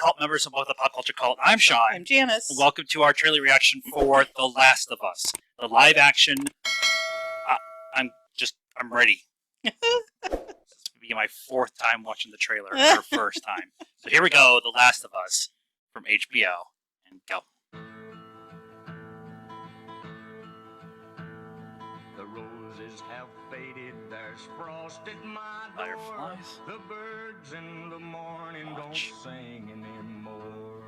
cult members of both the Pop Culture Cult. I'm Sean. I'm Janice. Welcome to our trailer reaction for The Last of Us, the live action. I'm ready. This will be my fourth time watching the trailer, or first time. So here we go, The Last of Us from HBO, and go. The roses have faded, there's frost at my door. Fireflies. The birds in the morning don't sing anymore.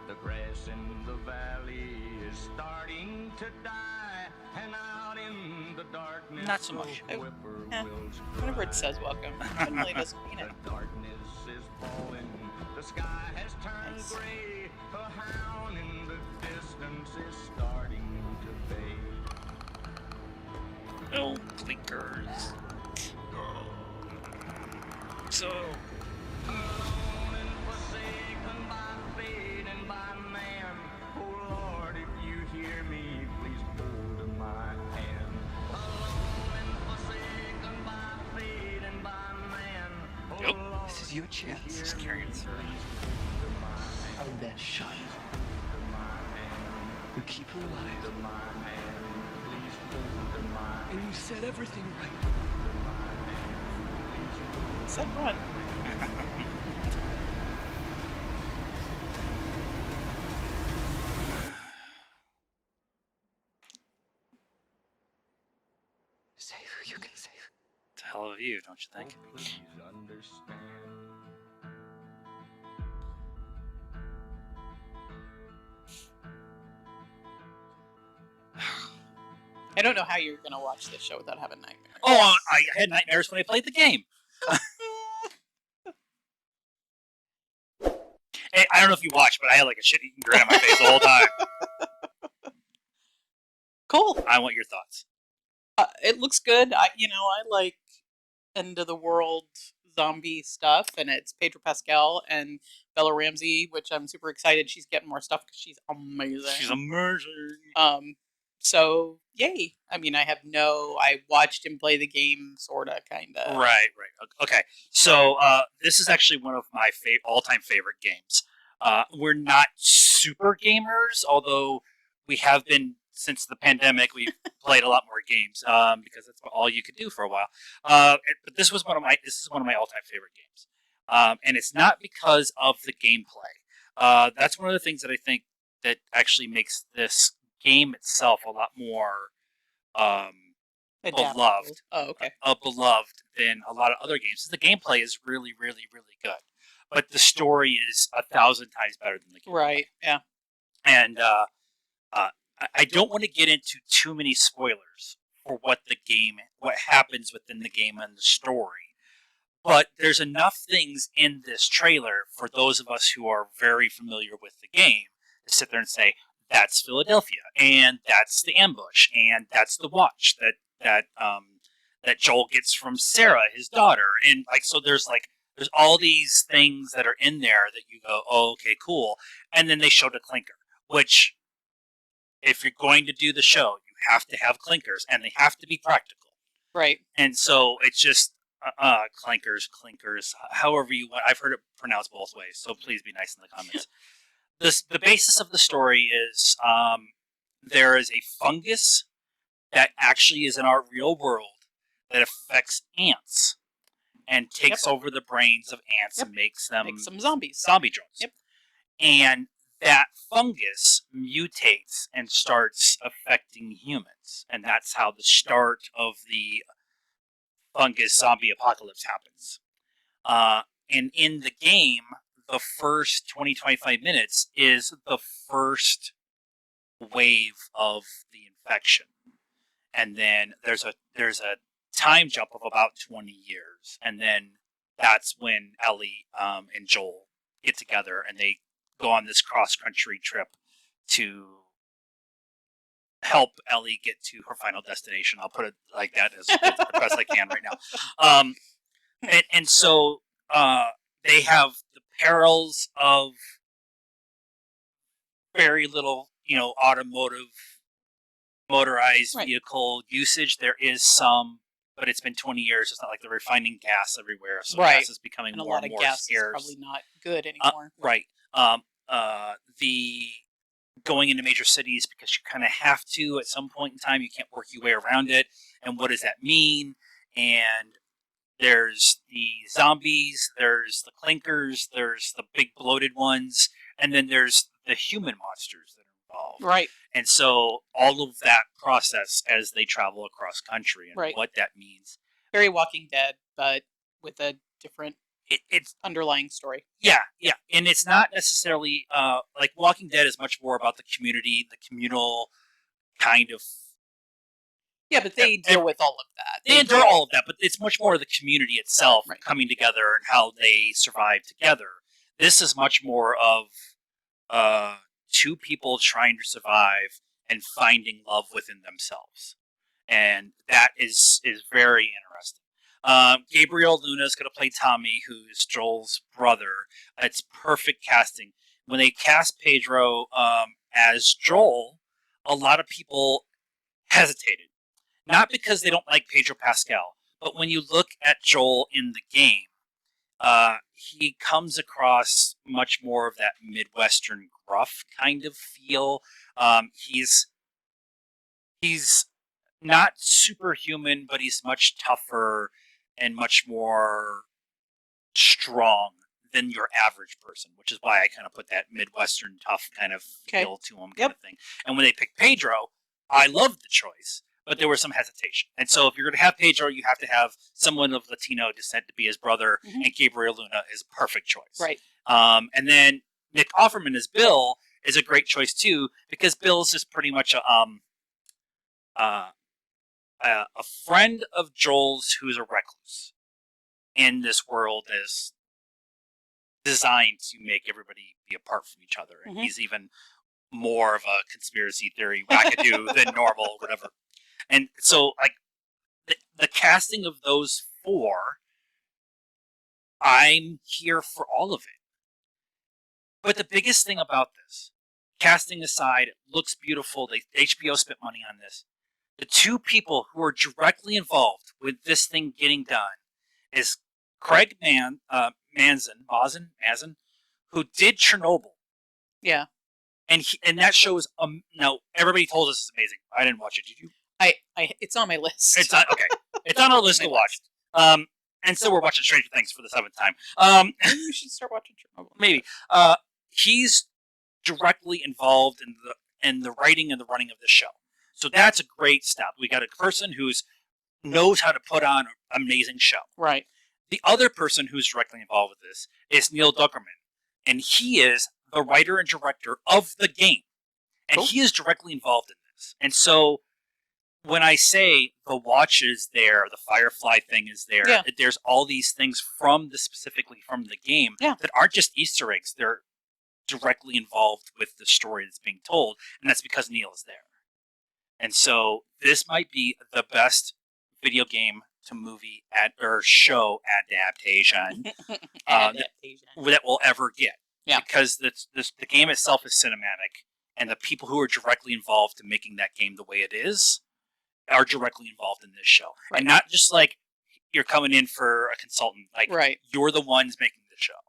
The grass in the valley is starting to die, and out in the darkness, Not so much. Whenever it says welcome, suddenly doesn't mean it. The darkness is falling, the sky has turned gray, a hound in the distance is starting to fade. No clinkers. So, Alone and forsaken by fate and by man. Oh Lord, if you hear me, please hold my hand. Alone and forsaken by fate and by man. Oh Yep. Lord, This is your chance. just carrying through. Our best shot. You keep her alive. And you set everything right. Said run. Save who you can save. It's a hell of a view, don't you think? please understand. I don't know how you're going to watch this show without having nightmares. Oh, I had nightmares when I played the game. Hey, I don't know if you watched, but I had like a shit-eating grin on my face the whole time. Cool. I want your thoughts. It looks good. I like end of the world zombie stuff, and it's Pedro Pascal and Bella Ramsey, which I'm super excited. She's getting more stuff because she's amazing. She's amazing. So yay. I mean, I watched him play the game, sorta, kinda. Right. Okay. So this is actually one of my all-time favorite games. We're not super gamers, although we have been since the pandemic. We've played a lot more games because that's all you could do for a while. But this is one of my all-time favorite games, and it's not because of the gameplay. That's one of the things that I think that actually makes this game itself a lot more Adaptable. beloved. Oh, okay. Beloved than a lot of other games. The gameplay is really, really, really good, but the story is 1,000 times better than the game. Right. Yeah. And I don't want to get into too many spoilers for what happens within the game and the story. But there's enough things in this trailer for those of us who are very familiar with the game to sit there and say, that's Philadelphia, and that's the ambush, and that's the watch that Joel gets from Sarah, his daughter, and so there's all these things that are in there that you go, oh, okay, cool, and then they showed a clinker, which if you're going to do the show, you have to have clinkers, and they have to be practical, right? And so it's just clinkers, however you want. I've heard it pronounced both ways, so please be nice in the comments. The basis of the story is there is a fungus that actually is in our real world that affects ants and takes over the brains of ants and makes them some zombies. Zombie drones. Yep. And that fungus mutates and starts affecting humans. And that's how the start of the fungus zombie apocalypse happens. And in the game, the first 20-25 minutes is the first wave of the infection, and then there's a time jump of about 20 years, and then that's when Ellie and Joel get together and they go on this cross-country trip to help Ellie get to her final destination. I'll put it like that as best I can right now. And so they have the perils of very little, motorized Right. vehicle usage. There is some, but it's been 20 years. It's not like they're refining gas everywhere, so Right. gas is becoming And a more lot and of more gas is scarce. probably not good anymore. Right. The going into major cities because you kind of have to at some point in time. You can't work your way around it. And what does that mean? And there's the zombies, there's the clinkers, there's the big bloated ones, and then there's the human monsters that are involved. Right. And so all of that process as they travel across country and Right. what that means. Very Walking Dead, but with a different It's underlying story. yeah, and it's not necessarily like Walking Dead is much more about the community, the communal kind of. Yeah, but they deal with all of that. They endure all of that, but it's much more of the community itself Right. coming together and how they survive together. This is much more of two people trying to survive and finding love within themselves, and that is very interesting. Gabriel Luna is going to play Tommy, who's Joel's brother. It's perfect casting. When they cast Pedro as Joel, a lot of people hesitated. Not because they don't like Pedro Pascal, but when you look at Joel in the game, he comes across much more of that Midwestern gruff kind of feel. He's not superhuman, but he's much tougher and much more strong than your average person, which is why I kind of put that Midwestern tough kind of Okay. feel to him kind of thing. And when they picked Pedro, I loved the choice, but there was some hesitation. And so if you're going to have Pedro, you have to have someone of Latino descent to be his brother, Mhm. and Gabriel Luna is a perfect choice. Right. And then Nick Offerman as Bill is a great choice too, because Bill's just pretty much a friend of Joel's who's a recluse in this world is designed to make everybody be apart from each other. And Mhm. he's even more of a conspiracy theory wackadoo than normal, whatever. And so, like, the casting of those four, I'm here for all of it. But the biggest thing about this, casting aside, it looks beautiful. HBO spent money on this. The two people who are directly involved with this thing getting done is Craig Mazin, who did Chernobyl, Yeah. and that show is now everybody told us it's amazing. I didn't watch it. Did you? It's on my list. It's on okay. It's on our list My to watch. And so we're watching Stranger Things for the 7th time. Maybe we should start watching Chernobyl. Maybe. He's directly involved in the writing and the running of the show. So that's a great step. We got a person who's knows how to put on an amazing show. Right. The other person who's directly involved with this is Neil Druckmann, and he is the writer and director of the game, and Cool. he is directly involved in this. And so when I say the watch is there, the Firefly thing is there, Yeah. there's all these things specifically from the game Yeah. that aren't just Easter eggs. They're directly involved with the story that's being told, and that's because Neil is there. And so this might be the best video game to movie or show adaptation Adaptation. that we'll ever get. Yeah. Because the game itself is cinematic, and the people who are directly involved in making that game the way it is are directly involved in this show. Right. And not just like you're coming in for a consultant. Like Right. you're the ones making the show.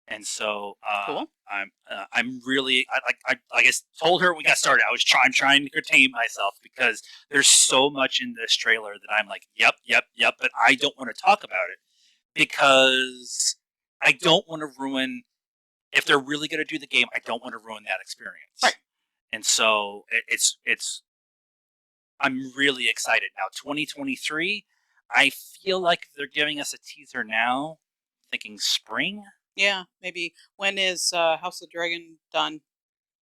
And so Cool. I'm really I guess told her when we got started I'm trying to contain myself because there's so much in this trailer that I'm like yep, but I don't want to talk about it because I don't want to ruin if they're really going to do the game. I don't want to ruin that experience. Right. And so it's I'm really excited now. 2023. I feel like they're giving us a teaser now. Thinking spring. Yeah, maybe. When is House of Dragon done?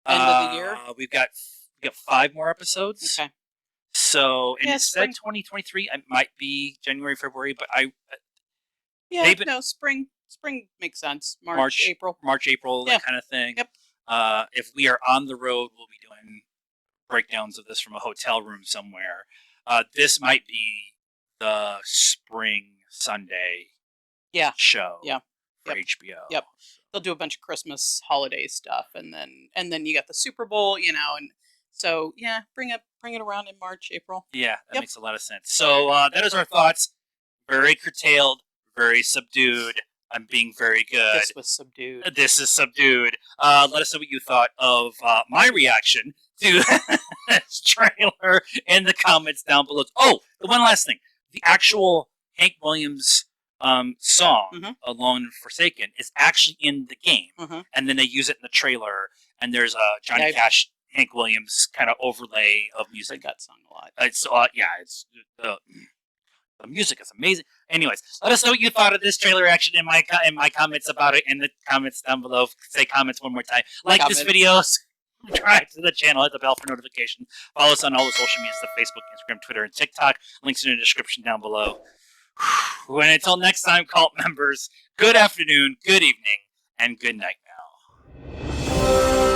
End of the year? We've got 5 more episodes. Okay. So, and Yeah, it spring. said 2023. It might be January, February, but Yeah, They've been- no, spring makes sense. March, March. April. April, Yeah. that kind of thing. Yep. If we are on the road, we'll be doing breakdowns of this from a hotel room somewhere. This might be the spring Sunday Yeah. show Yeah. for Yep. HBO. Yep. They'll do a bunch of Christmas holiday stuff, and then you got the Super Bowl, and So yeah, bring it around in March, April. Yeah, that Yep. makes a lot of sense. So that is our thoughts. Very curtailed, very subdued. I'm being very good. This was subdued. This is subdued. Let us know what you thought of my reaction to this trailer in the comments down below. Oh, the one last thing. The actual Hank Williams song, Mhm. Alone and Forsaken, is actually in the game. Mhm. And then they use it in the trailer, and there's a Johnny Yeah, Cash, Hank Williams kind of overlay of Played music. that song a lot. It's the music is amazing. Anyways, let us know what you thought of this trailer reaction in my comments about it in the comments down below. Say comments one more time. Like this Comment. video, subscribe to the channel, hit the bell for notifications. Follow us on all the social media stuff: Facebook, Instagram, Twitter, and TikTok. Links in the description down below. And until next time, cult members, good afternoon, good evening, and good night now.